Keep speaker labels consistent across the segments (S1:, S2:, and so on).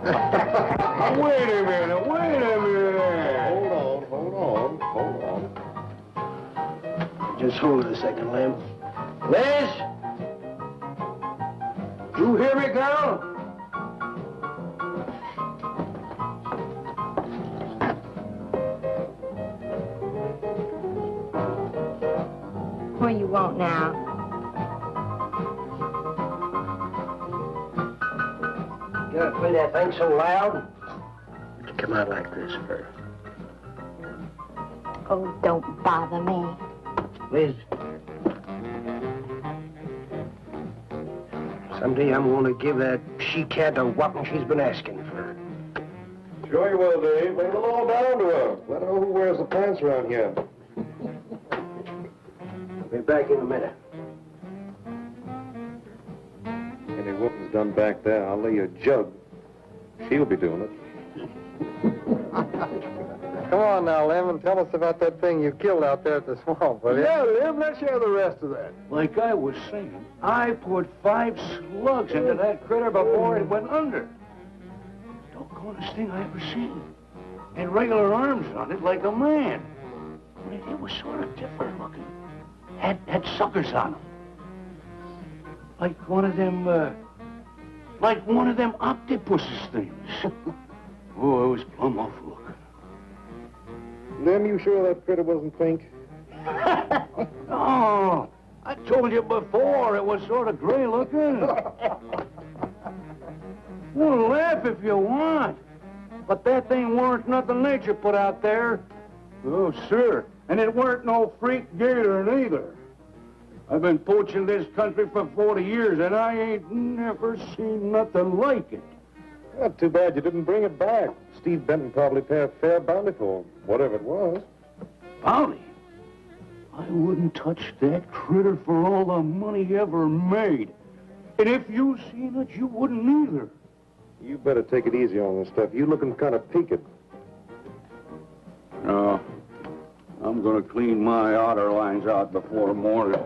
S1: Wait a minute.
S2: Hold on.
S3: Just hold it a second, Lem. Liz? You hear me, girl?
S4: What do you want now?
S3: You gotta play that thing so loud. Come out like this first.
S4: Oh, don't bother me.
S3: Liz. Someday I'm gonna give that she-cat the whopping she's been asking for.
S2: Sure you will, Dave. Bring it all down to her. Let her know who wears the pants around here.
S3: I'll be back in a minute.
S2: Any whooping's done back there, I'll lay you a jug. She'll be doing it. Come on now, Lem, and tell us about that thing you killed out there at the swamp, will you?
S1: Yeah, Lem, let's hear the rest of that. Like I was saying, I put 5 slugs into that critter before it went under. Doggonest thing I ever seen. Had regular arms on it like a man. It was sort of different looking. Had suckers on them. Like one of them octopuses things. Oh, it was plumb awful looking.
S2: Lem, you sure that critter wasn't pink?
S1: Oh, I told you before it was sort of gray looking. Well, laugh if you want. But that thing weren't nothing nature put out there. Oh, sir. And it weren't no freak gator neither. I've been poaching this country for 40 years, and I ain't never seen nothing like it.
S2: Not too bad you didn't bring it back. Steve Benton probably paid a fair bounty for whatever it was.
S1: Bounty? I wouldn't touch that critter for all the money he ever made. And if you seen it, you wouldn't either.
S2: You better take it easy on this stuff. You looking kind of peaked.
S1: No. I'm gonna clean my otter lines out before morning.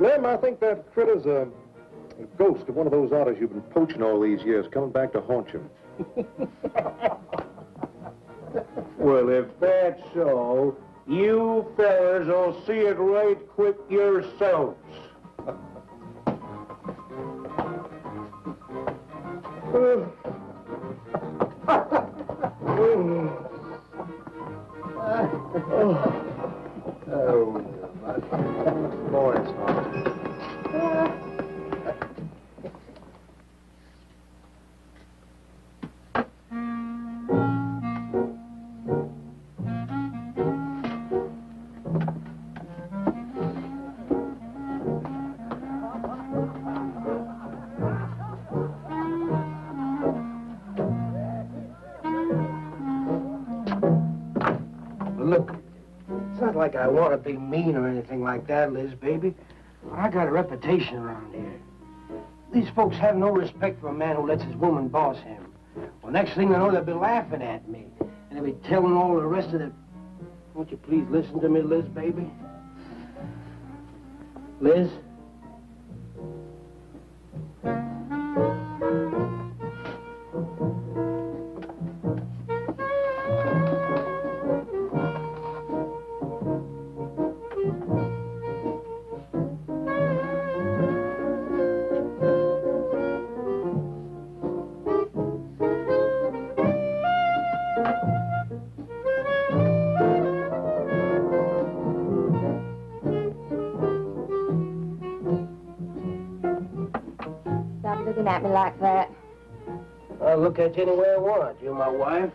S2: Lem, I think that critter's a ghost of one of those otters you've been poaching all these years, coming back to haunt you.
S1: Well, if that's so, you fellers will see it right quick yourselves.
S3: Look, it's not like I want to be mean or anything like that, Liz, baby. But I got a reputation around here. These folks have no respect for a man who lets his woman boss him. Well, next thing they know, they'll be laughing at me. And they'll be telling all the rest of the... Won't you please listen to me, Liz, baby? Liz?
S4: Looking at me like that.
S3: I'll look at you any way I want. You're my wife.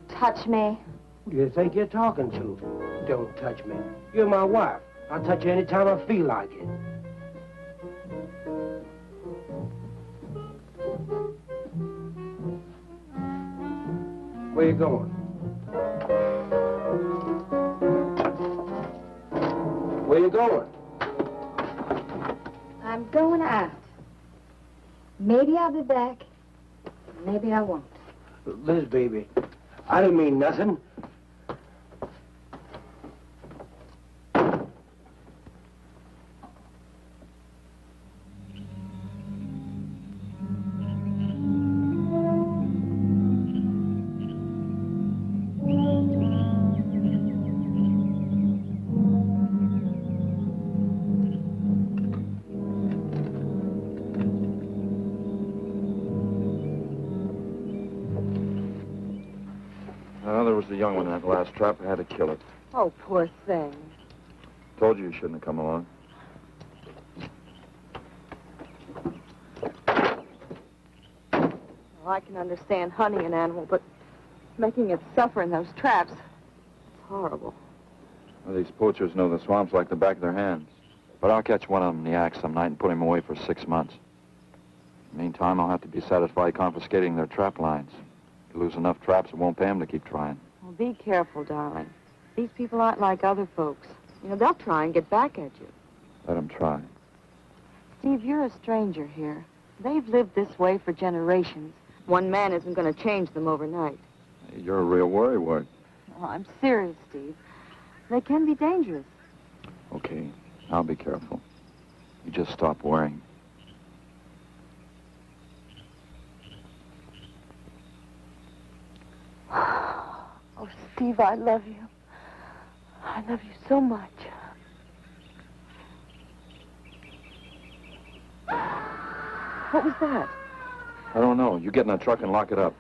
S4: Touch me.
S3: Who do you think you're talking to? Don't touch me. You're my wife. I'll touch you anytime I feel like it. Where you going? Where you going?
S4: I'm going out. Maybe I'll be back. Maybe I won't.
S3: Liz, baby, I didn't mean nothing.
S5: Well, there was the young one in that last trap. I had to kill it.
S4: Oh, poor thing.
S5: Told you shouldn't have come along.
S6: Well, I can understand hunting an animal, but making it suffer in those traps, it's horrible.
S5: Well, these poachers know the swamps like the back of their hands. But I'll catch one of them in the act some night and put him away for 6 months. Meantime, I'll have to be satisfied confiscating their trap lines. You lose enough traps, it won't pay them to keep trying.
S6: Well, be careful, darling. These people aren't like other folks. You know, they'll try and get back at you.
S5: Let them try.
S6: Steve, you're a stranger here. They've lived this way for generations. One man isn't going to change them overnight.
S5: Hey, you're a real worrywart.
S6: Oh, I'm serious, Steve. They can be dangerous.
S5: Okay, I'll be careful. You just stop worrying.
S6: Oh, Steve, I love you. I love you so much. What was that?
S5: I don't know. You get in that truck and lock it up.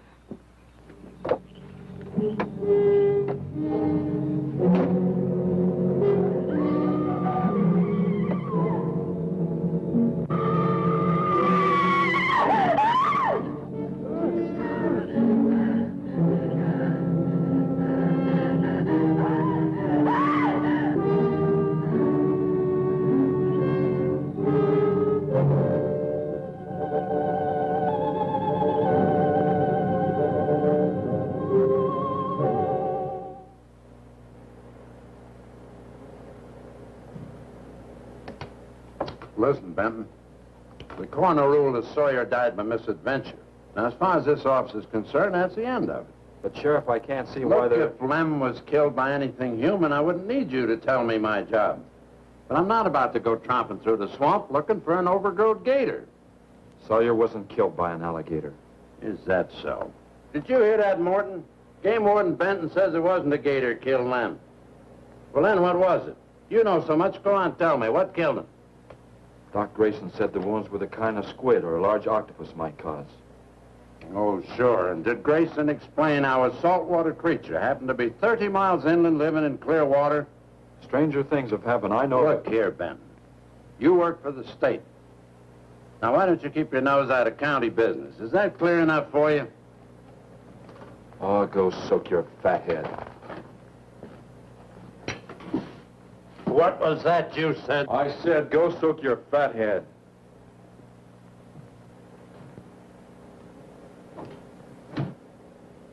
S7: Listen, Benton. The coroner ruled that Sawyer died by misadventure. Now, as far as this officer's concerned, that's the end of it.
S5: But, Sheriff, I can't see why
S7: Look,
S5: they're...
S7: if Lem was killed by anything human, I wouldn't need you to tell me my job. But I'm not about to go tromping through the swamp looking for an overgrown gator.
S5: Sawyer wasn't killed by an alligator.
S7: Is that so? Did you hear that, Morton? Game Warden Benton says it wasn't a gator killed Lem. Well, then what was it? You know so much. Go on, tell me. What killed him?
S5: Doc Grayson said the wounds were the kind of squid or a large octopus might cause.
S7: Oh, sure. And did Grayson explain how a saltwater creature happened to be 30 miles inland living in clear water?
S5: Stranger things have happened. I know...
S7: Look here, Benton. You work for the state. Now, why don't you keep your nose out of county business? Is that clear enough for you?
S5: Oh, go soak your fat head.
S7: What was that you said?
S5: I said go soak your fat head.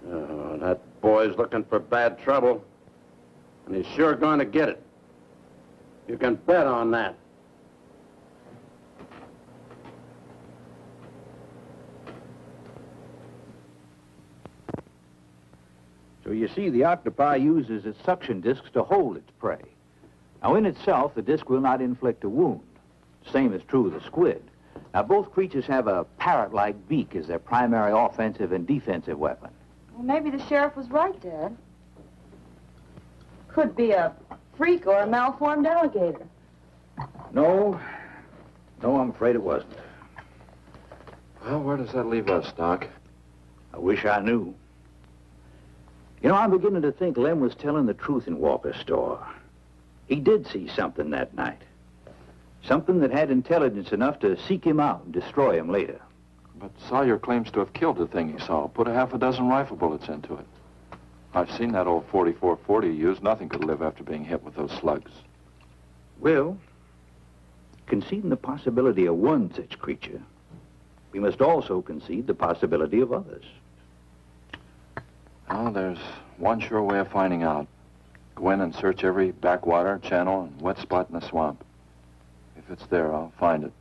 S7: Oh, that boy's looking for bad trouble. And he's sure going to get it. You can bet on that.
S1: So you see, the octopi uses its suction discs to hold its prey. Now, in itself, the disc will not inflict a wound. Same is true of the squid. Now, both creatures have a parrot-like beak as their primary offensive and defensive weapon.
S6: Well, maybe the sheriff was right, Dad. Could be a freak or a malformed alligator.
S1: No, I'm afraid it wasn't.
S5: Well, where does that leave us, Doc?
S1: I wish I knew. You know, I'm beginning to think Lem was telling the truth in Walker's store. He did see something that night. Something that had intelligence enough to seek him out and destroy him later.
S5: But Sawyer claims to have killed the thing he saw. Put a half a dozen rifle bullets into it. I've seen that old 44-40 used. Nothing could live after being hit with those slugs.
S1: Well, conceding the possibility of one such creature, we must also concede the possibility of others.
S5: Well, there's one sure way of finding out. Go in and search every backwater, channel, and wet spot in the swamp. If it's there, I'll find it.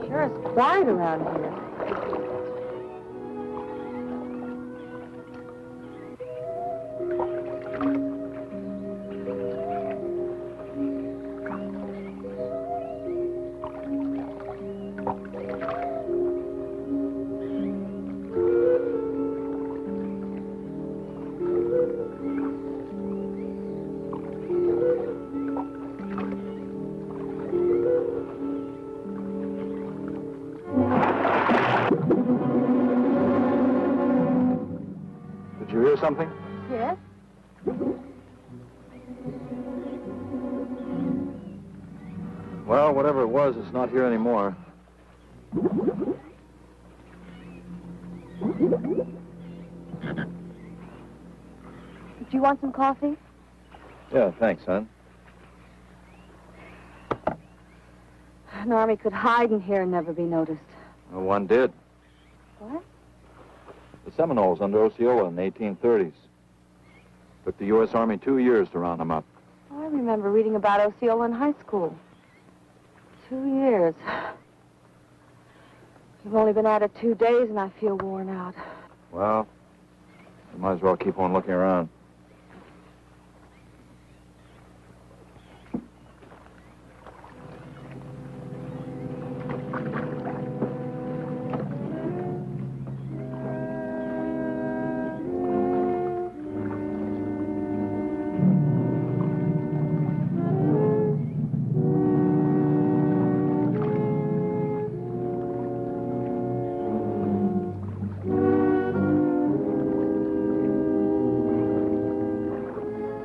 S6: Sure is quiet around here.
S5: Did you hear something?
S6: Yes?
S5: Well, whatever it was, it's not here anymore.
S6: Did you want some coffee?
S5: Yeah, thanks, son.
S6: An army could hide in here and never be noticed.
S5: Well, one did.
S6: What?
S5: The Seminoles under Osceola in the 1830s. Took the U.S. Army 2 years to round them up.
S6: Oh, I remember reading about Osceola in high school. 2 years. You've only been at it 2 days, and I feel worn out.
S5: Well, you might as well keep on looking around.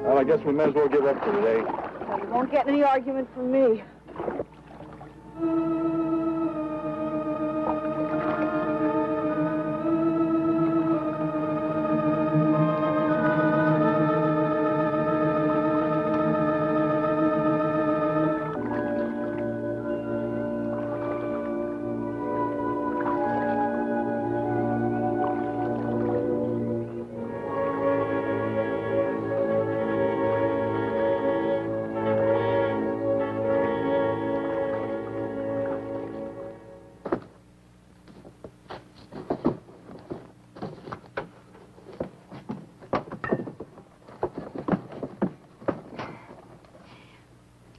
S5: Well, I guess we may as well give up for today.
S6: Well, you won't get any argument from me.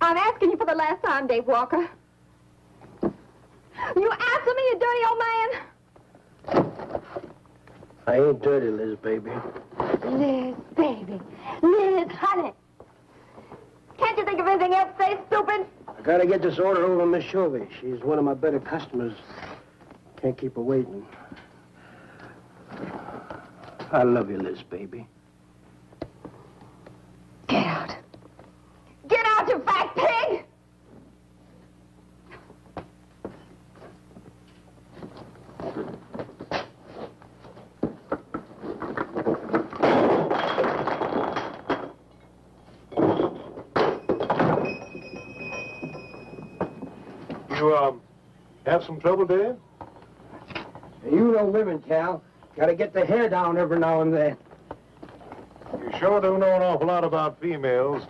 S4: I'm asking you for the last time, Dave Walker. You answer me, you dirty old man.
S3: I ain't dirty, Liz, baby.
S4: Liz, baby. Liz, honey. Can't you think of anything else to say, stupid?
S3: I gotta get this order over to Miss Shovey. She's one of my better customers. Can't keep her waiting. I love you, Liz, baby.
S4: Get out. Get out, you fat pig!
S2: You, have some trouble, Dave?
S3: You know women, Cal. Gotta get the hair down every now and then.
S2: You sure do know an awful lot about females.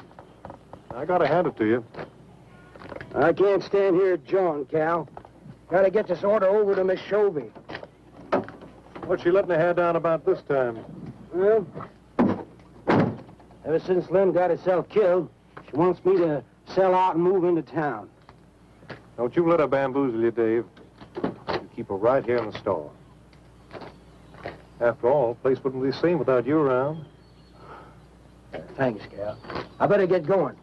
S2: I gotta hand it to you.
S3: I can't stand here jawing, Cal. Gotta get this order over to Miss Shovey.
S2: What's she letting her hair down about this time?
S3: Well, ever since Lem got herself killed, she wants me to sell out and move into town.
S2: Don't you let her bamboozle you, Dave. You keep her right here in the store. After all, the place wouldn't be the same without you around.
S3: Thanks, Cal. I better get going.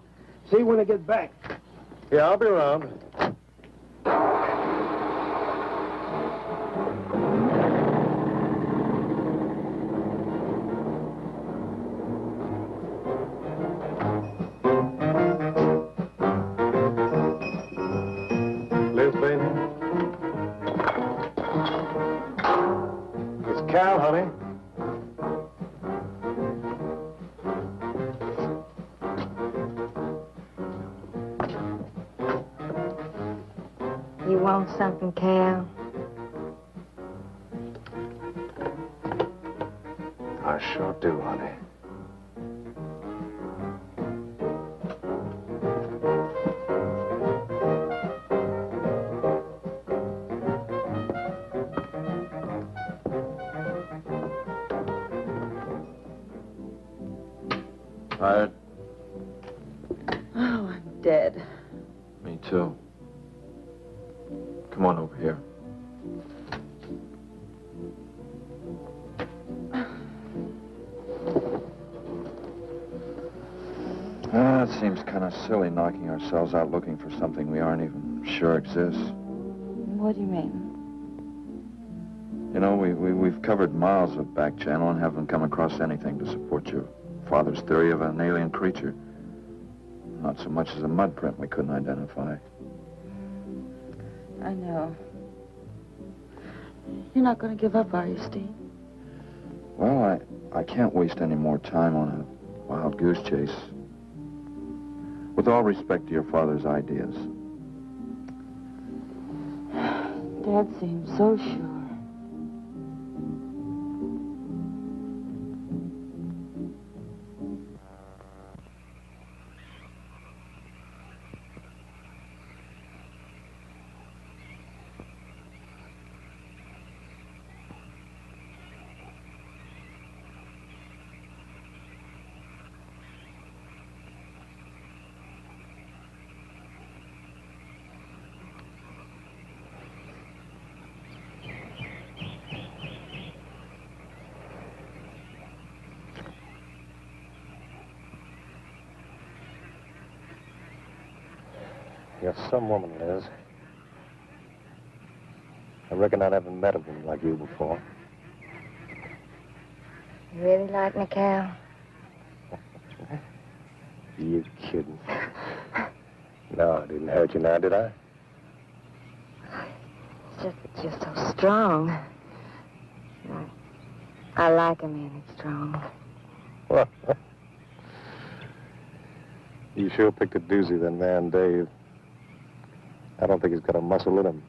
S3: See you when I get back.
S2: Yeah, I'll be around. Liz, baby. It's Cal, honey.
S4: want something, Cal?
S2: I sure do, honey.
S5: Tired?
S6: Oh, I'm dead.
S5: Me too. Come on over here. It seems kind of silly knocking ourselves out looking for something we aren't even sure exists.
S6: What do you mean?
S5: You know, we've covered miles of back channel and haven't come across anything to support your father's theory of an alien creature. Not so much as a mud print we couldn't identify.
S6: I know. You're not going to give up, are you, Steve?
S5: Well, I can't waste any more time on a wild goose chase. With all respect to your father's ideas.
S6: Dad seems so sure.
S2: You're some woman, Liz. I reckon I never met a woman like you before.
S4: You really like me, Cal?
S2: You kidding? No, I didn't hurt you now, did I?
S4: It's just that you're so strong. I like a man who's strong.
S2: Well, you sure picked a doozy, that man, Dave. I don't think he's got a muscle in him.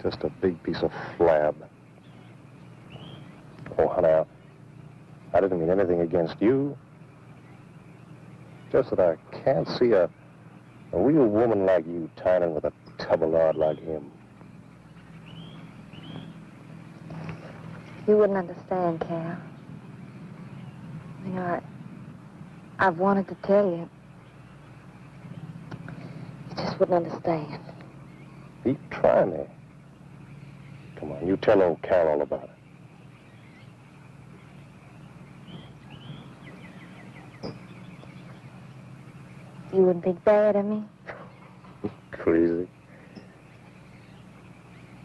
S2: Just a big piece of flab. Oh, honey, I didn't mean anything against you. Just that I can't see a real woman like you tying in with a tub-o-lard like him.
S4: You wouldn't understand, Cal. You know, I've wanted to tell you. You just wouldn't understand.
S2: You try me. Come on, you tell old Cal all about it.
S4: You wouldn't think bad of me?
S2: Crazy.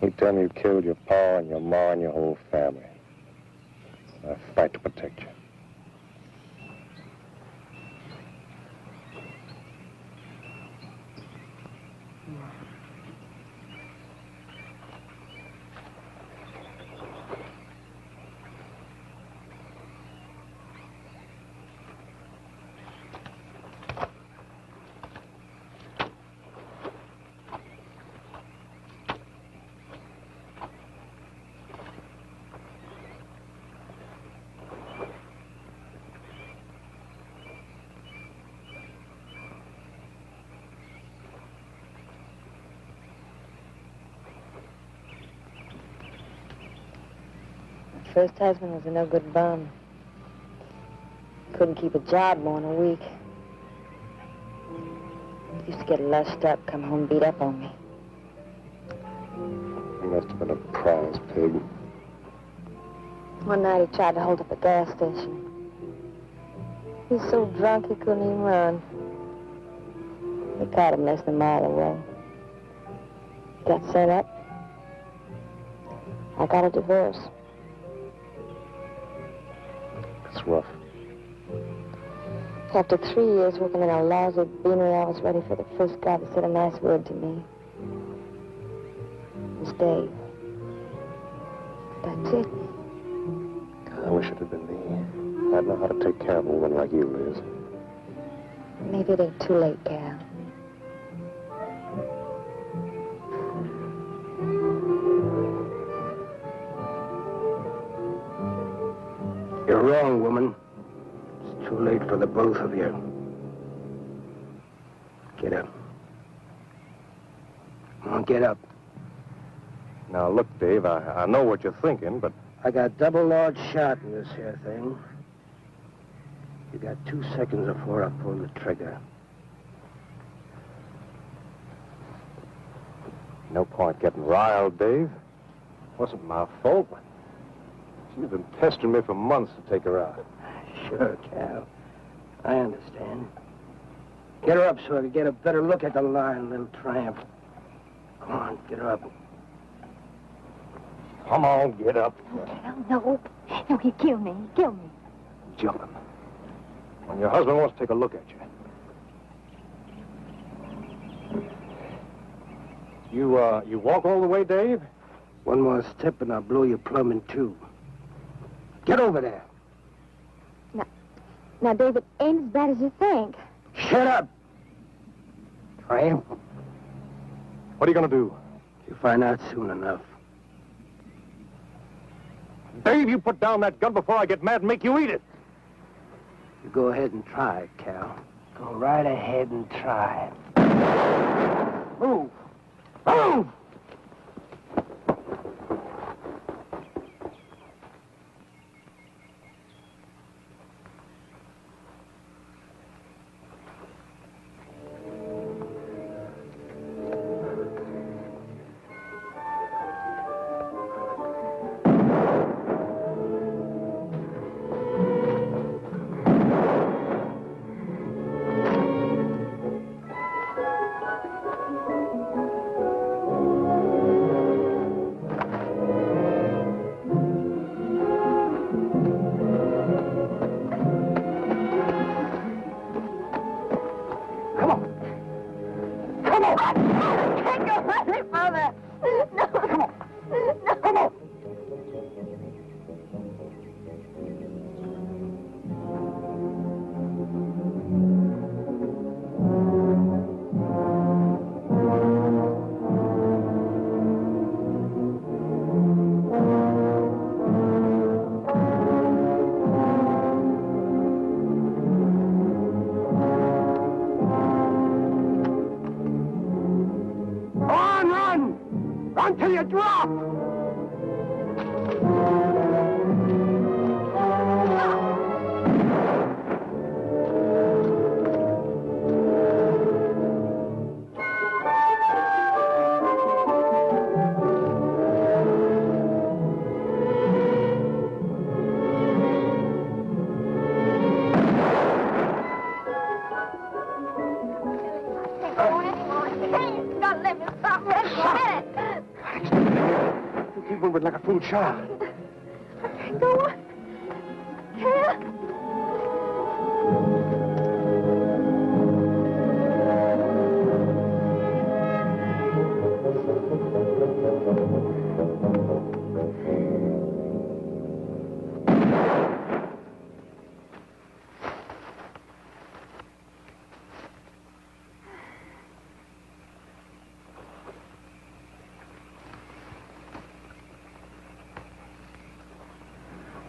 S2: You tell me you killed your pa and your ma and your whole family. I fight to protect you.
S4: First husband was a no good bum. Couldn't keep a job more than a week. Used to get lushed up, come home beat up on me.
S2: He must have been a prize pig.
S4: One night he tried to hold up a gas station. He was so drunk he couldn't even run. They caught him less than a mile away. Got sent up. I got a divorce.
S2: It's rough.
S4: After 3 years working in a lousy beanery, I was ready for the first guy to say a nice word to me. It was Dave. That's it.
S2: I wish it had been me. I'd know how to take care of a woman like you, Liz.
S4: Maybe it ain't too late, Cal.
S3: wrong, woman. It's too late for the both of you. Get up. Come on, get up.
S2: Now, look, Dave, I know what you're thinking, but...
S3: I got double large shot in this here thing. You got 2 seconds before I pull the trigger.
S2: No point getting riled, Dave. Wasn't my fault. She's been pestering me for months to take her out.
S3: Sure, Cal. I understand. Get her up so I can get a better look at the line, little tramp. Come on, get her up.
S2: Come on, get up.
S4: Cal, no. No, he'd kill me. He'd kill me.
S2: Jumping. When your husband wants to take a look at you. You walk all the way, Dave?
S3: One more step and I'll blow you plumb in two. Get over there.
S4: Now, David, ain't as bad as you think.
S3: Shut up! Tramp.
S2: What are you going to do?
S3: You'll find out soon enough.
S2: Dave, you put down that gun before I get mad and make you eat it.
S3: You go ahead and try it, Cal. Go right ahead and try it. Move! Move! Until you drop! Like a fool child.
S4: Go on. Cal.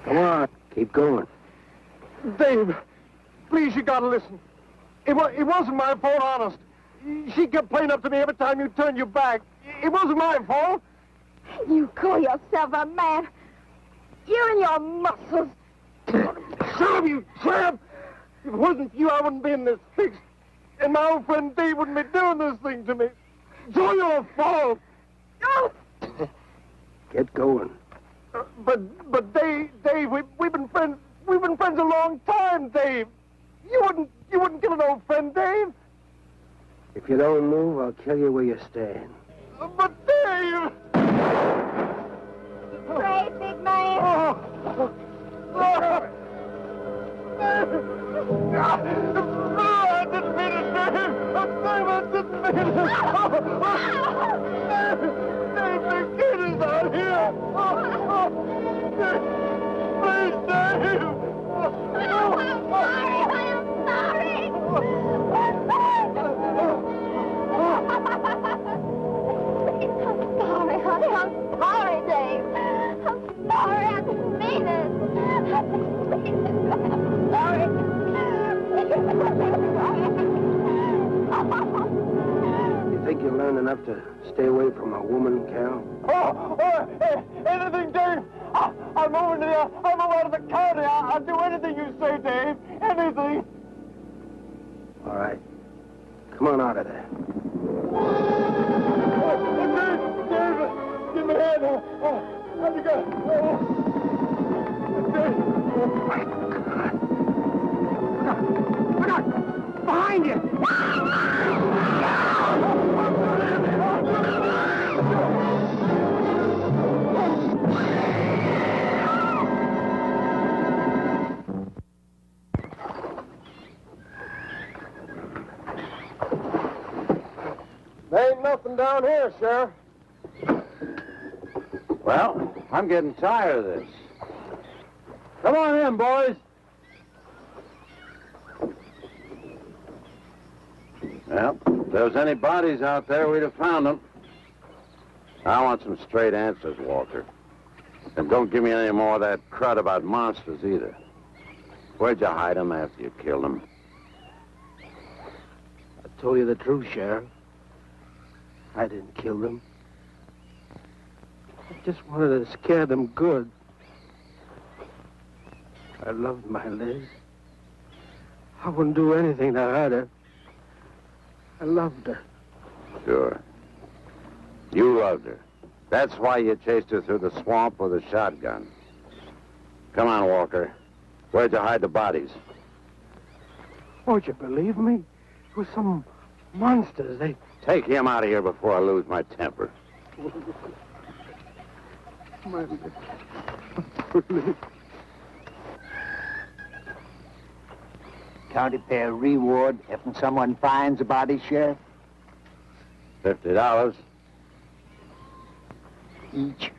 S3: Come on, keep going.
S2: Dave, please, you gotta listen. It wasn't my fault, honest. She kept playing up to me every time you turned your back. It wasn't my fault.
S4: You call yourself a man. You and your muscles.
S2: Shut up, you tramp! If it wasn't for you, I wouldn't be in this fix. And my old friend Dave wouldn't be doing this thing to me. It's all your fault.
S4: Oh!
S3: Get going.
S2: But Dave, we've been friends. We've been friends a long time, Dave. You wouldn't kill an old friend, Dave.
S3: If you don't move, I'll kill you where you stand.
S2: But Dave!
S4: Pray, big man.
S2: I didn't mean it, Dave. Dave, I didn't mean it. Dave, the kid is out here. Dave, please, Dave.
S4: I'm sorry. I'm sorry, honey. I'm sorry, Dave. I'm sorry. I didn't mean it. Please.
S3: you learn enough to stay away from a woman, Cal?
S2: Hey, anything, Dave. I'm moving out of the county. I'll do anything you say, Dave. Anything.
S3: All right. Come on out of there.
S2: Dave, give me a hand. How'd you go?
S3: Oh, my God. Look out! Behind you!
S2: There ain't nothing down here, Sheriff.
S7: Well, I'm getting tired of this. Come on in, boys. Well, if there was any bodies out there, we'd have found them. I want some straight answers, Walker. And don't give me any more of that crud about monsters, either. Where'd you hide them after you killed them?
S3: I told you the truth, Sheriff. I didn't kill them. I just wanted to scare them good. I loved my Liz. I wouldn't do anything to hurt her. I loved her.
S7: Sure. You loved her. That's why you chased her through the swamp with a shotgun. Come on, Walker. Where'd you hide the bodies?
S3: Won't you believe me? It was some monsters. They...
S7: Take him out of here before I lose my temper.
S8: County pay a reward if someone finds a body, Sheriff?
S7: $50.
S8: Each.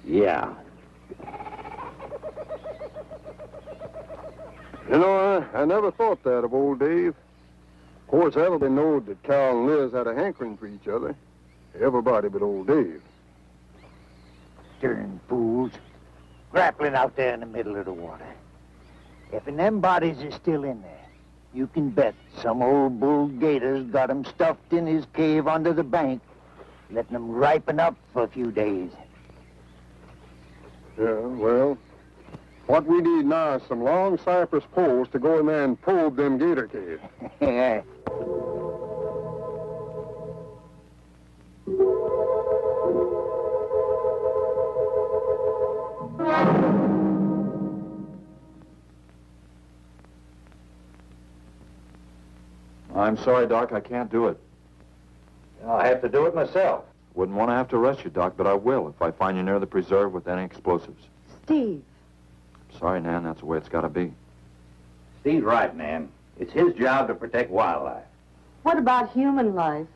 S7: Yeah.
S2: You know, I never thought that of old Dave. Of course, everybody knowed that Cal and Liz had a hankering for each other. Everybody but old Dave.
S8: Darn fools. Grappling out there in the middle of the water. If them bodies is still in there, you can bet some old bull gator's got 'em stuffed in his cave under the bank, letting 'em ripen up for a few days.
S2: Yeah, well, what we need now is some long cypress poles to go in there and probe them gator caves.
S8: Yeah.
S5: I'm sorry, Doc, I can't do it.
S9: I'll have to do it myself.
S5: Wouldn't want to have to arrest you, Doc, but I will if I find you near the preserve with any explosives.
S6: Steve.
S5: Sorry, Nan, that's the way it's got to be.
S9: Steve's right, Nan. It's his job to protect wildlife.
S6: What about human life?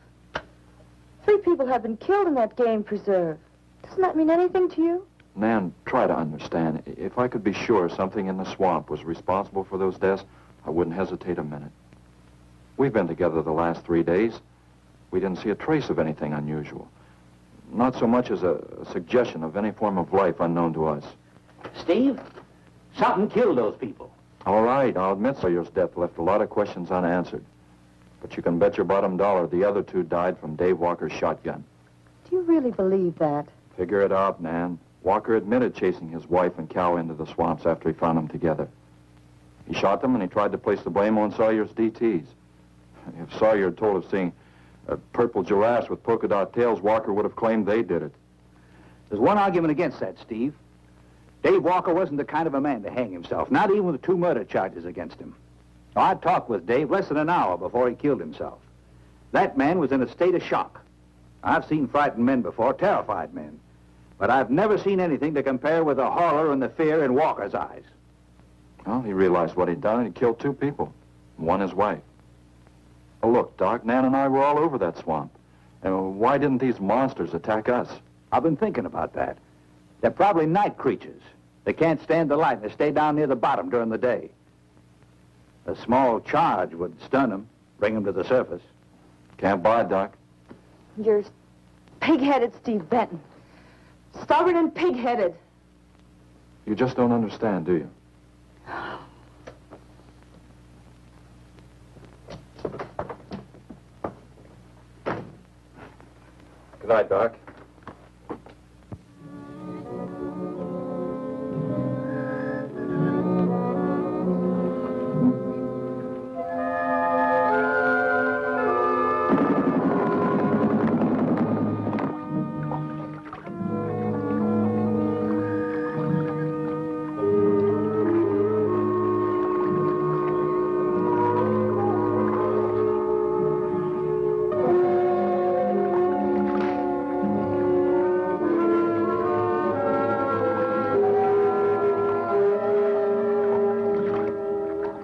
S6: 3 people have been killed in that game preserve. Doesn't that mean anything to you?
S5: Nan, try to understand. If I could be sure something in the swamp was responsible for those deaths, I wouldn't hesitate a minute. We've been together the last 3 days. We didn't see a trace of anything unusual. Not so much as a suggestion of any form of life unknown to us.
S9: Steve, something killed those people.
S5: All right, I'll admit Sawyer's death left a lot of questions unanswered. But you can bet your bottom dollar the other 2 died from Dave Walker's shotgun.
S6: Do you really believe that?
S5: Figure it out, Nan. Walker admitted chasing his wife and cow into the swamps after he found them together. He shot them and he tried to place the blame on Sawyer's DTs. If Sawyer had told of seeing purple giraffes with polka dot tails, Walker would have claimed they did it.
S9: There's one argument against that, Steve. Dave Walker wasn't the kind of a man to hang himself, not even with 2 murder charges against him. Now, I talked with Dave less than an hour before he killed himself. That man was in a state of shock. I've seen frightened men before, terrified men. But I've never seen anything to compare with the horror and the fear in Walker's eyes.
S5: Well, he realized what he'd done and he killed 2 people. One his wife. Oh, look, Doc, Nan and I were all over that swamp. And why didn't these monsters attack us?
S9: I've been thinking about that. They're probably night creatures. They can't stand the light and they stay down near the bottom during the day. A small charge would stun them, bring them to the surface.
S5: Can't buy it, Doc.
S6: You're pig-headed, Steve Benton. Stubborn and pig-headed.
S5: You just don't understand, do you? Good night, Doc.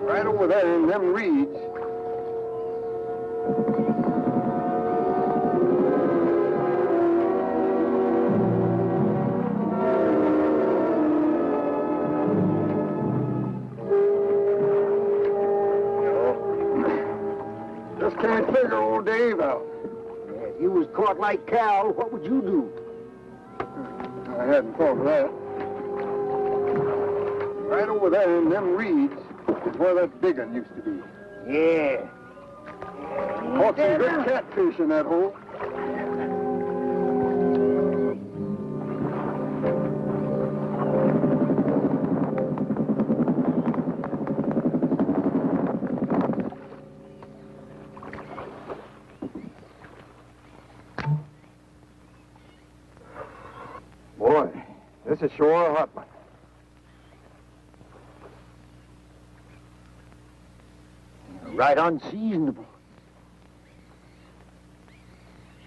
S2: Right over there in them reeds. Just can't figure old Dave out.
S8: If you was caught like Cal, what would you do?
S2: I hadn't thought of that. Right over there in them reeds is where that big one used to be.
S8: Yeah.
S2: Caught some good catfish in that hole. Boy, this is sure a hot one.
S8: Right unseasonable.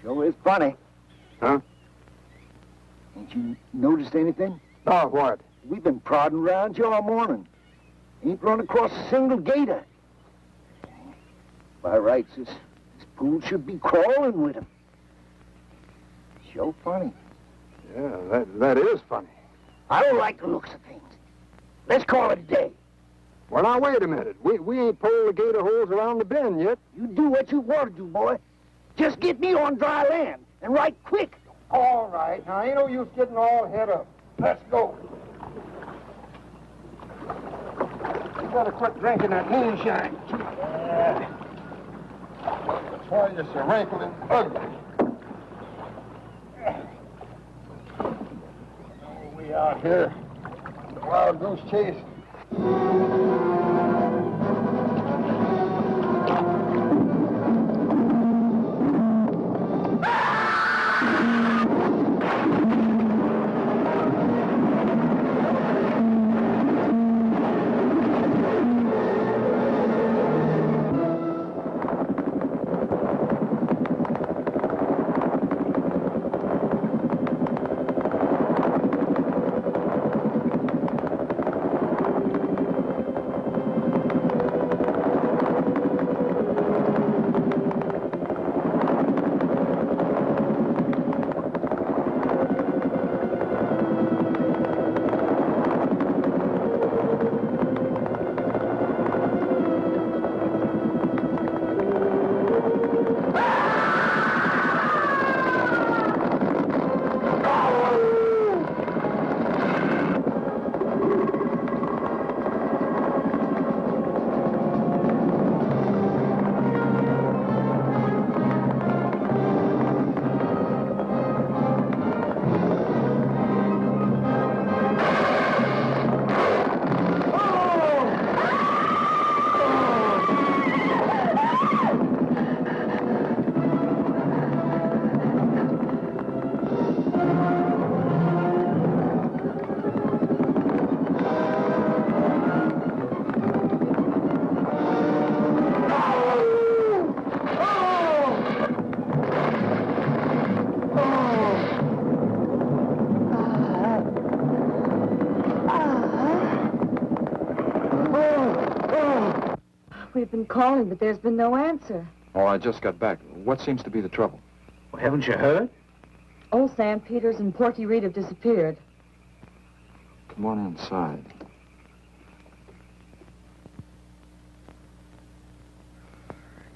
S8: Sure is funny.
S2: Huh?
S8: Ain't you noticed anything?
S2: Oh, what?
S8: We've been prodding around here all morning. Ain't run across a single gator. By rights, this pool should be crawling with them. Sure funny.
S2: Yeah, that is funny.
S8: I don't like the looks of things. Let's call it a day.
S2: Well, now, wait a minute. We ain't pulled the gator holes around the bend yet.
S8: You do what you want to do, boy. Just get me on dry land, and right quick.
S2: All right. Now, ain't no use getting all head up. Let's go. You better quit drinking that moonshine. That's why you're so wrinkled and ugly. Oh, we out here. Wild goose chase.
S6: We've been calling, but there's been no answer.
S5: Oh, I just got back. What seems to be the trouble?
S9: Well, haven't you heard?
S6: Old Sam Peters and Porky Reed have disappeared.
S5: Come on inside.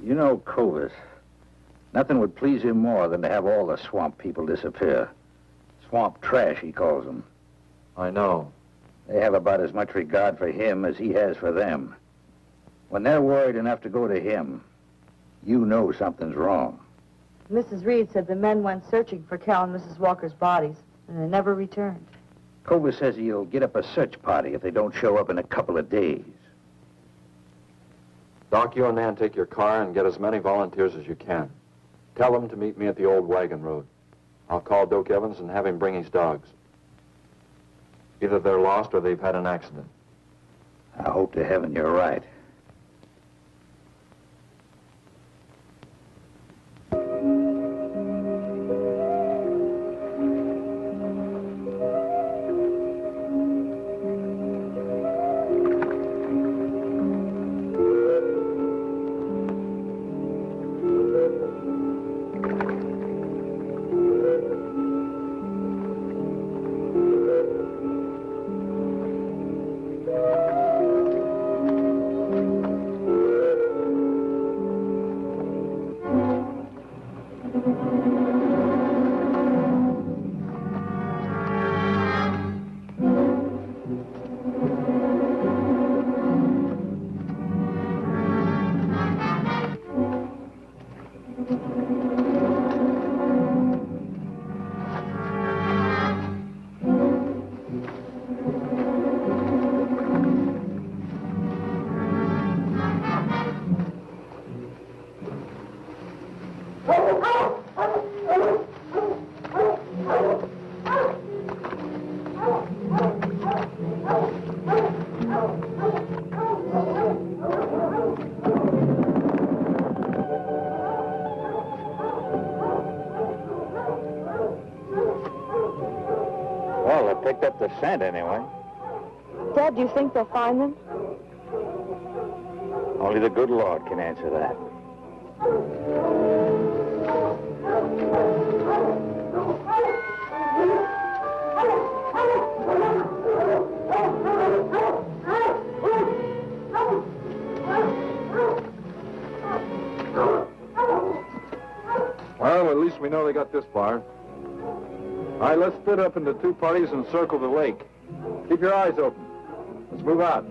S9: You know, Clovis, nothing would please him more than to have all the swamp people disappear. Swamp trash, he calls them.
S5: I know.
S9: They have about as much regard for him as he has for them. When they're worried enough to go to him, you know something's wrong.
S6: Mrs. Reed said the men went searching for Cal and Mrs. Walker's bodies, and they never returned.
S9: Cobra says he'll get up a search party if they don't show up in a couple of days.
S5: Doc, you and Nan take your car and get as many volunteers as you can. Tell them to meet me at the old wagon road. I'll call Doak Evans and have him bring his dogs. Either they're lost or they've had an accident.
S9: I hope to heaven you're right.
S5: Well, they picked up the scent anyway.
S6: Dad, do you think they'll find them?
S5: Only the good Lord can answer that. Well, at least we know they got this far. All right, let's split up into two parties and circle the lake. Keep your eyes open. Let's move out.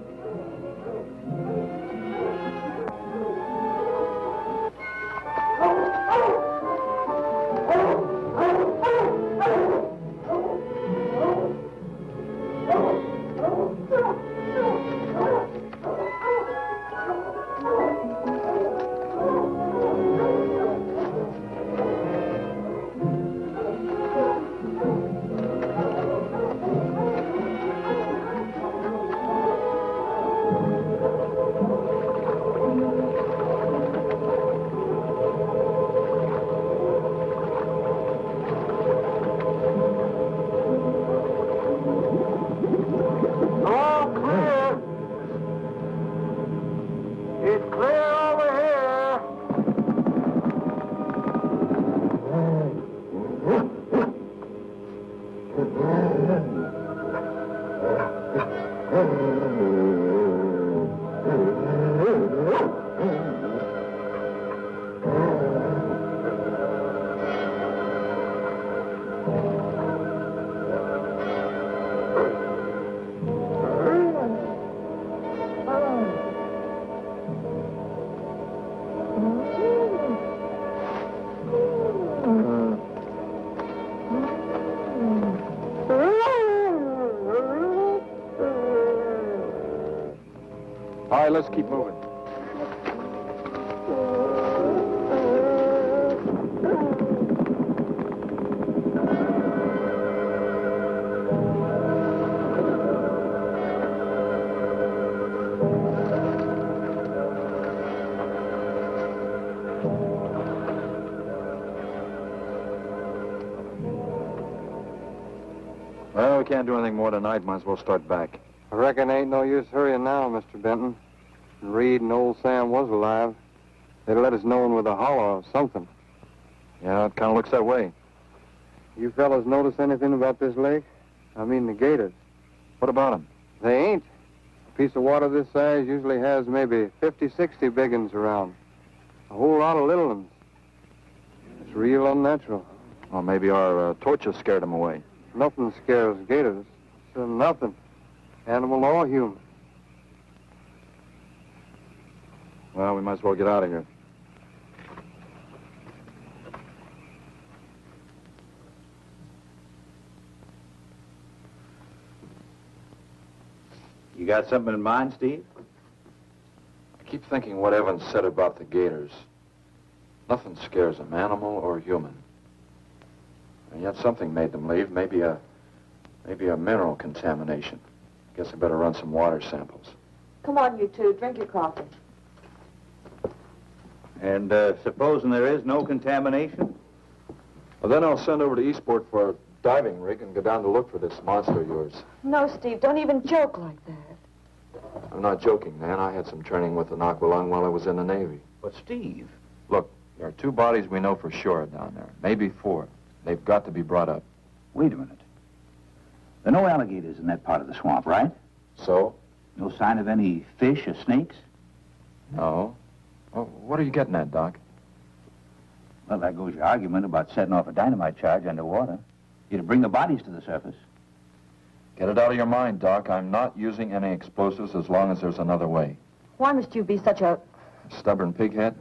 S5: All right, let's keep moving. Well, we can't do anything more tonight. Might as well start back.
S2: I reckon ain't no use hurrying now, Mr. Benton. Reed and old Sam was alive. They'd let us know with a holler or something.
S5: Yeah, it kind of looks that way.
S2: You fellas notice anything about this lake? I mean the gators.
S5: What about them?
S2: They ain't. A piece of water this size usually has maybe 50, 60 big uns around. A whole lot of little ones. It's real unnatural.
S5: Well, maybe our torches scared them away.
S2: Nothing scares gators. Nothing. Animal or human.
S5: Well, we might as well get out of here.
S9: got something in mind, Steve?
S5: I keep thinking what Evans said about the gators. Nothing scares them, animal or human. And yet something made them leave. Maybe a mineral contamination. Guess I better run some water samples.
S6: Come on, you two. Drink your coffee.
S9: And supposing there is no contamination?
S5: Well, then I'll send over to Eastport for a diving rig and go down to look for this monster of yours.
S6: No, Steve, don't even joke like that.
S5: I'm not joking, Nan. I had some training with an aqualung while I was in the Navy.
S9: But, Steve...
S5: Look, there are 2 bodies we know for sure down there. Maybe 4. They've got to be brought up.
S9: Wait a minute. There are no alligators in that part of the swamp, right?
S5: So?
S9: No sign of any fish or snakes?
S5: No. Well, what are you getting at, Doc?
S9: Well, there goes your argument about setting off a dynamite charge underwater. You'd bring the bodies to the surface.
S5: Get it out of your mind, Doc. I'm not using any explosives as long as there's another way.
S6: Why must you be such a...
S5: Stubborn pighead?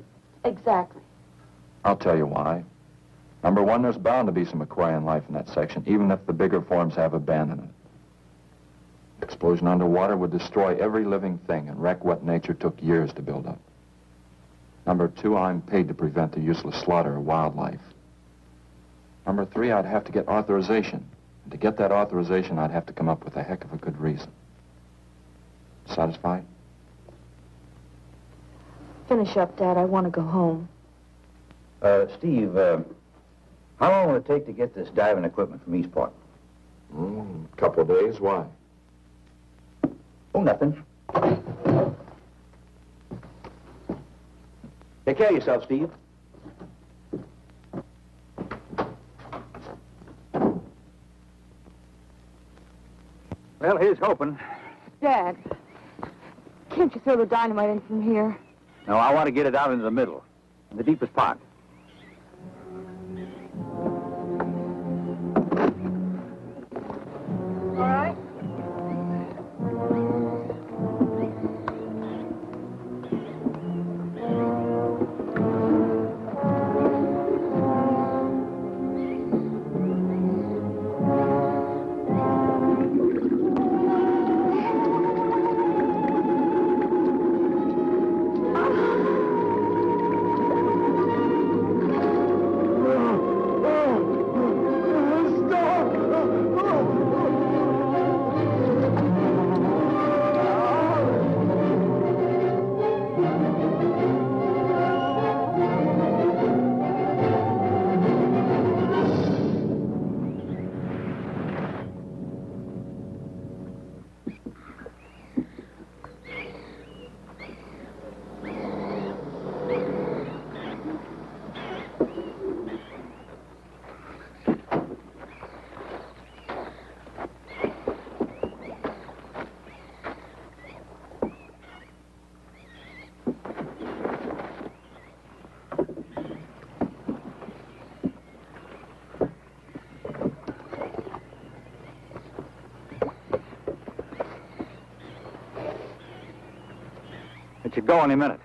S6: Exactly.
S5: I'll tell you why. Number 1, there's bound to be some aquarian life in that section, even if the bigger forms have abandoned it. Explosion underwater would destroy every living thing and wreck what nature took years to build up. Number 2, I'm paid to prevent the useless slaughter of wildlife. Number 3, I'd have to get authorization. And to get that authorization, I'd have to come up with a heck of a good reason. Satisfied?
S6: Finish up, Dad. I want to go home.
S9: Steve, how long will it take to get this diving equipment from Eastport?
S5: A couple of days. Why?
S9: Oh, nothing. Take care of yourself, Steve. Well, here's hoping.
S6: Dad, can't you throw the dynamite in from here?
S9: No, I want to get it out into the middle, in the deepest part.
S6: All right.
S9: It should go any minute.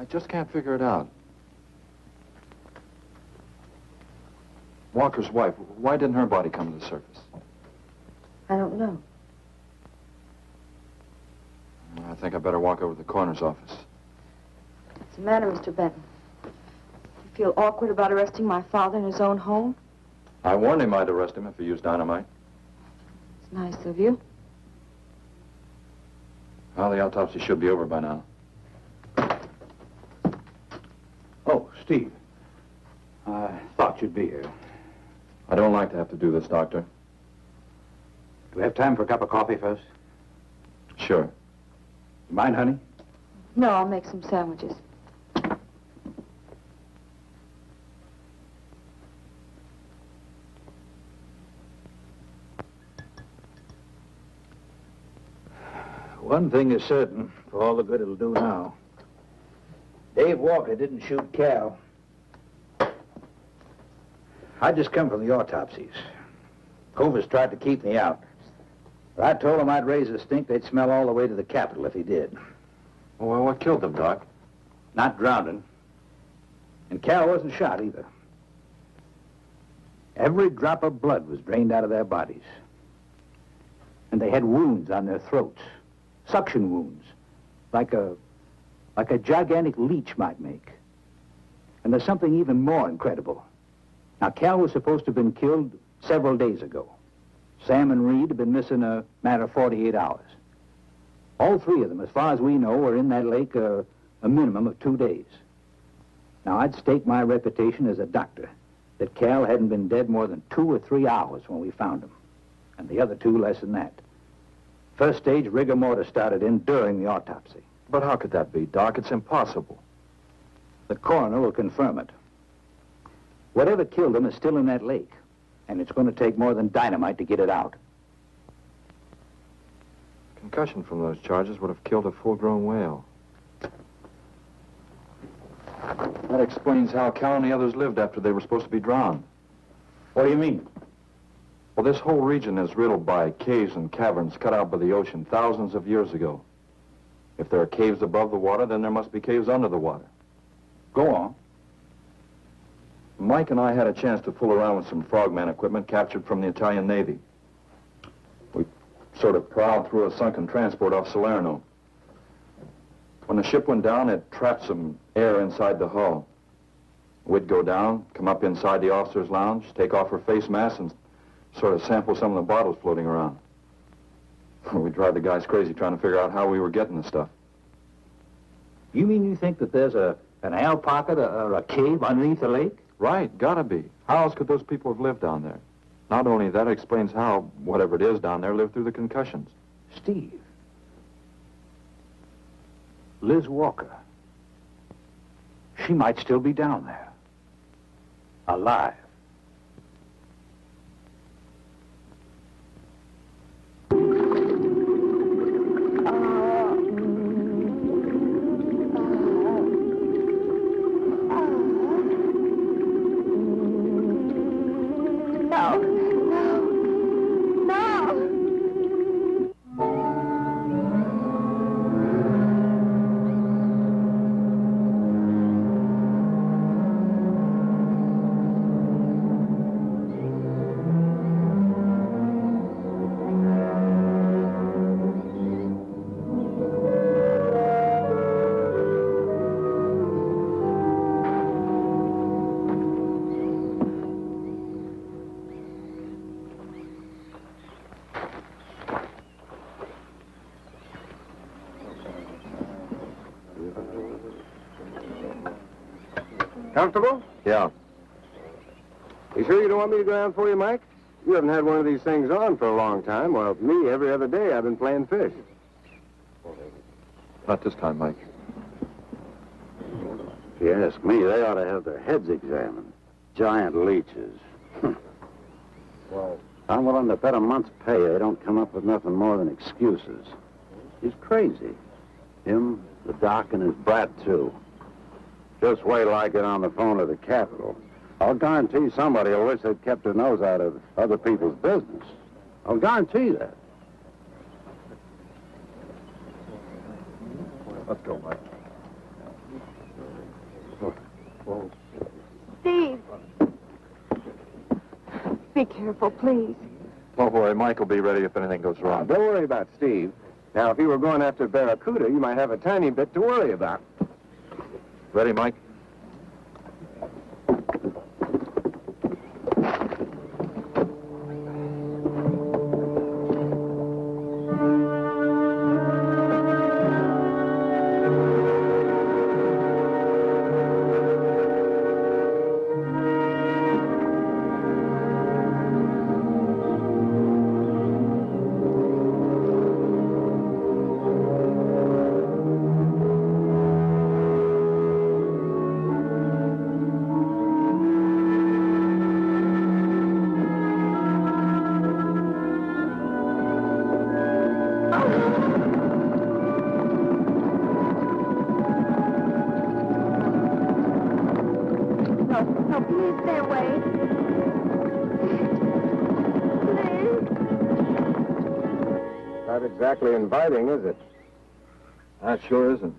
S5: Just can't figure it out. Walker's wife, why didn't her body come to the surface?
S6: I don't know.
S5: I think I better walk over to the coroner's office.
S6: What's the matter, Mr. Benton? You feel awkward about arresting my father in his own home?
S5: I warned him I'd arrest him if he used dynamite.
S6: It's nice of you.
S5: Well, the autopsy should be over by now.
S9: Steve, I thought you'd be here.
S5: I don't like to have to do this, Doctor.
S9: Do we have time for a cup of coffee first?
S5: Sure.
S9: You mind, honey?
S6: No, I'll make some sandwiches.
S9: One thing is certain, for all the good it'll do now. Dave Walker didn't shoot Cal. I just come from the autopsies. Covers tried to keep me out. But I told him I'd raise a stink they'd smell all the way to the Capitol if he did.
S5: Well, what killed them, Doc?
S9: Not drowning. And Cal wasn't shot either. Every drop of blood was drained out of their bodies. And they had wounds on their throats. Suction wounds. Like a gigantic leech might make. And there's something even more incredible. Now, Cal was supposed to have been killed several days ago. Sam and Reed have been missing a matter of 48 hours. All three of them, as far as we know, were in that lake a minimum of 2 days. Now, I'd stake my reputation as a doctor that Cal hadn't been dead more than 2 or 3 hours when we found him. And the other two less than that. First stage rigor mortis started in during the autopsy.
S5: But how could that be, Doc? It's impossible.
S9: The coroner will confirm it. Whatever killed him is still in that lake. And it's going to take more than dynamite to get it out.
S5: Concussion from those charges would have killed a full-grown whale. That explains how Cal and the others lived after they were supposed to be drowned.
S9: What do you mean?
S5: Well, this whole region is riddled by caves and caverns cut out by the ocean thousands of years ago. If there are caves above the water, then there must be caves under the water.
S9: Go on.
S5: Mike and I had a chance to fool around with some frogman equipment captured from the Italian Navy. We sort of prowled through a sunken transport off Salerno. When the ship went down, it trapped some air inside the hull. We'd go down, come up inside the officer's lounge, take off her face mask, and sort of sample some of the bottles floating around. We'd drive the guys crazy trying to figure out how we were getting the stuff.
S9: You mean you think that there's an air pocket or a cave underneath the lake?
S5: Right, gotta be. How else could those people have lived down there? Not only that, it explains how, whatever it is down there, lived through the concussions.
S9: Steve. Liz Walker. She might still be down there. Alive.
S2: Comfortable?
S5: Yeah.
S2: You sure you don't want me to go down for you, Mike? You haven't had one of these things on for a long time. Well, me, every other day I've been playing fish.
S5: Not this time, Mike.
S7: If you ask me, they ought to have their heads examined. Giant leeches.
S2: Well,
S7: I'm willing to bet a month's pay they don't come up with nothing more than excuses. He's crazy. Him, the doc, and his brat, too. Just wait till I get on the phone to the Capitol. I'll guarantee somebody will wish they'd kept their nose out of other people's business. I'll guarantee that.
S5: Let's go, Mike.
S6: Steve! Be careful, please.
S5: Oh, boy, Mike will be ready if anything goes wrong.
S2: don't worry about Steve. Now, if you were going after Barracuda, you might have a tiny bit to worry about.
S5: Ready, Mike?
S2: Not exactly inviting, is it?
S5: That sure isn't.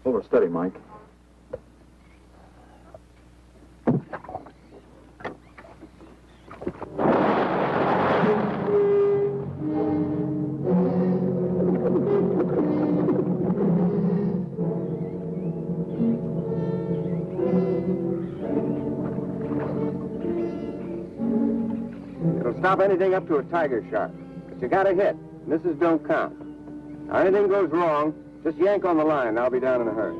S5: Hold her steady, Mike.
S2: It'll stop anything up to a tiger shark. But you got a hit. Misses don't count. Now, anything goes wrong, just yank on the line, and I'll be down in a hurry.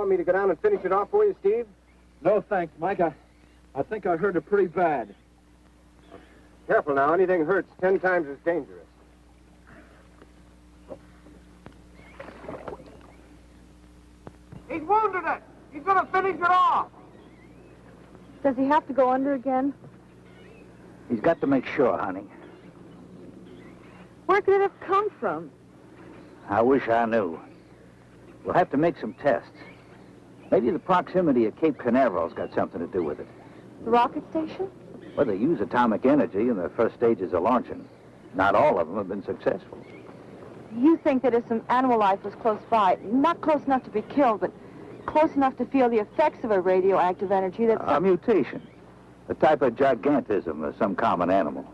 S2: Me to go down and finish it off for you, Steve?
S1: No, thanks, Mike. I think I hurt it pretty bad.
S2: Careful now. Anything hurts 10 times as dangerous.
S3: He's wounded it. He's going to finish it off.
S6: Does he have to go under again?
S9: He's got to make sure, honey.
S6: Where could it have come from?
S9: I wish I knew. We'll have to make some tests. Maybe the proximity of Cape Canaveral's got something to do with it.
S6: The rocket station?
S9: Well, they use atomic energy in the first stages of launching. Not all of them have been successful.
S6: You think that if some animal life was close by, not close enough to be killed, but close enough to feel the effects of a radioactive energy that's...
S9: A mutation. A type of gigantism of some common animal.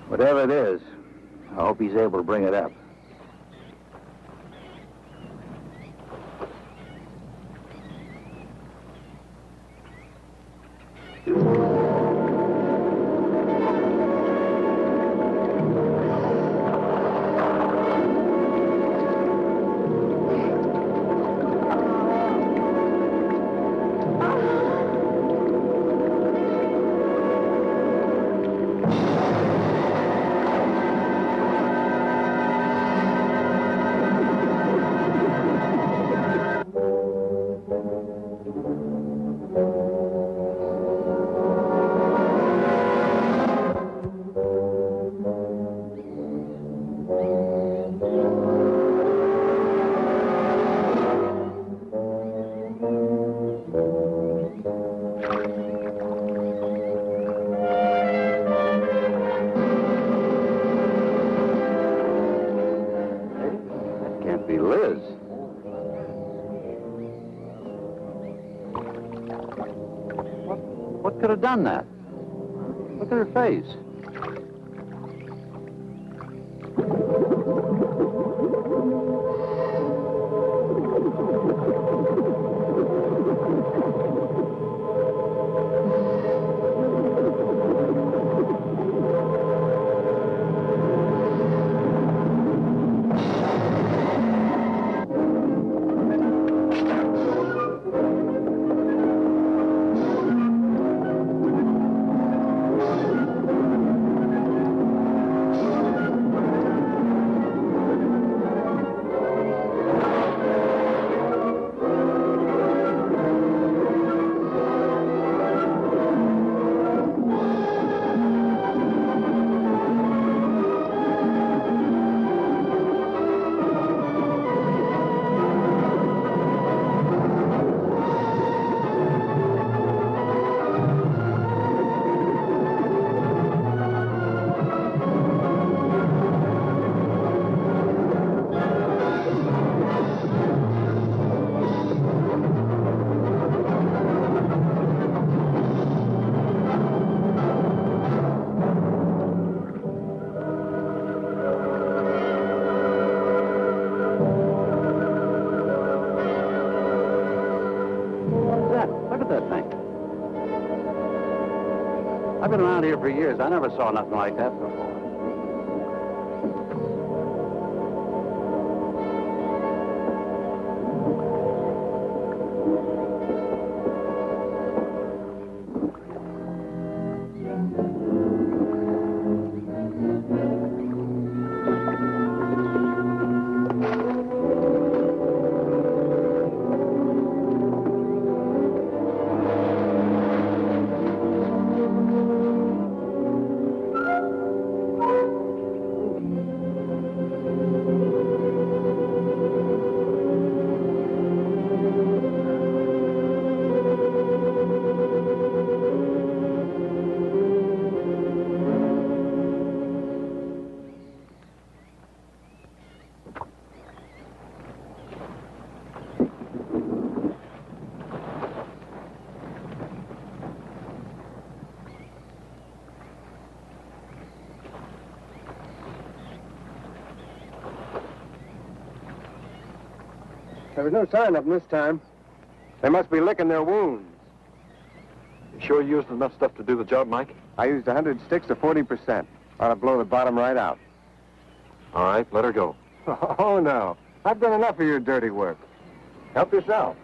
S9: Whatever it is, I hope he's able to bring it up.
S7: What could have done that? Look at her face. I've been around here for years. I never saw nothing like that before.
S2: There was no sign of them this time. They must be licking their wounds.
S5: You sure you used enough stuff to do the job, Mike?
S2: I used 100 sticks to 40%. Ought to blow the bottom right out.
S5: All right, let her go.
S2: Oh, no. I've done enough of your dirty work. Help yourself.